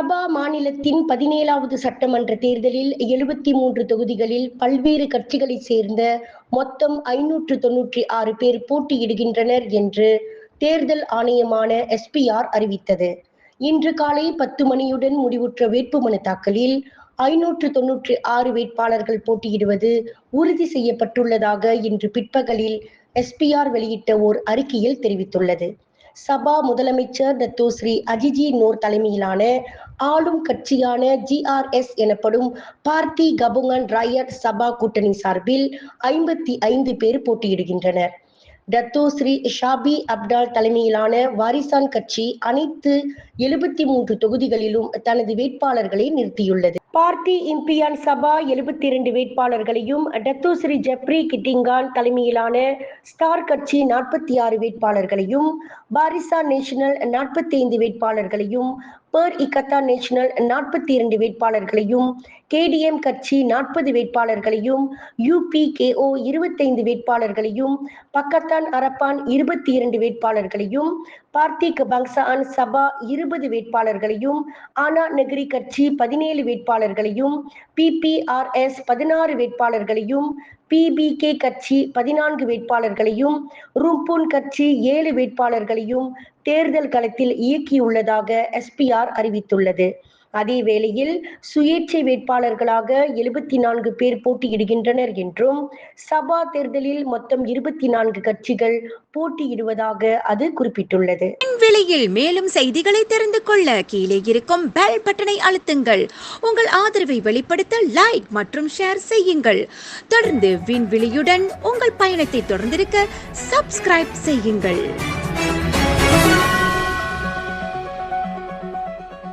சபா மாநிலத்தின் 17வது சட்டமன்ற தேர்தலில் 73 தொகுதிகளில் பல்வேறு கட்சிகளைச் சேர்ந்த மொத்தம் 596 பேர் போட்டியிடுகின்றனர் என்று தேர்தல் ஆணையமான SPR அறிவித்தது. இன்று காலை 10 மணியுடன் முடிவுற்ற வேட்புமனு தாக்கலில் 596 வேட்பாளர்கள் போட்டியிடுவது உறுதி செய்யப்பட்டுள்ளதாக இன்று பிற்பகலில் SPR வெளியிட்ட ஓர் அறிக்கையில் தெரிவித்துள்ளது. சபா முதலமைச்சர் டத்தோஸ்ரீ அஜிஜி நோர் தலைமையிலான ஆளும் கட்சியான GRS எனப்படும் பார்ட்டி கபுங்கன் ராயட் சபா கூட்டணி சார்பில் 55 பேர் போட்டியிடுகின்றனர். டத்தோஸ்ரீ ஷாபி அப்டால் தலைமையிலான வாரிசான் கட்சி அனைத்து 73 தொகுதிகளிலும் தனது வேட்பாளர்களை நிறுத்தியுள்ளது. பார்ட்டி இம்பியான் சபா 72 வேட்பாளர்களையும், டத்தோஸ்ரீ ஜப்ரி கிட்டிங்கான் தலைமையிலான ஸ்டார் கட்சி 46 வேட்பாளர்களையும், பாரிசான் நேஷனல் 45 வேட்பாளர்களையும், பெர் இக்கத்தான் நேஷனல் 42 வேட்பாளர்களையும், KDM கட்சி 40 வேட்பாளர்களையும், UPKO 25 வேட்பாளர்களையும், பக்கத்தான் அரப்பான் 22 வேட்பாளர்களையும், பார்ட்டி கபங்சான் சபா 20 வேட்பாளர்களையும், ஆனா நெகிரி கட்சி 17 வேட்பாளர்களையும், PPRS 16 வேட்பாளர்களையும், PBK கட்சி 14 வேட்பாளர்களையும், ரும்பூன் கட்சி 7 வேட்பாளர்களையும் தேர்தல் களத்தில் இயக்கியுள்ளதாக SPR அறிவித்துள்ளது. அதே வேளையில் சுயேட்சை வேட்பாளர்களாக 74 பேர் போட்டியிடுகின்றனர் என்றும், சபா தேர்தலில் மொத்தம் 24 கட்சிகள் போட்டியிடுவதாக அது குறிப்பிட்டுள்ளது. விலையில் மேலும் செய்திகளை தெரிந்து கொள்ள கீழே இருக்கும் பெல் பட்டனை அழுத்துங்கள். உங்கள் ஆதரவை வெளிப்படுத்த லைக் மற்றும் ஷேர் செய்யுங்கள். தொடர்ந்து விண்வெளியுடன் உங்கள் பயணத்தை தொடர்ந்திருக்க சப்ஸ்கிரைப் செய்யுங்கள்.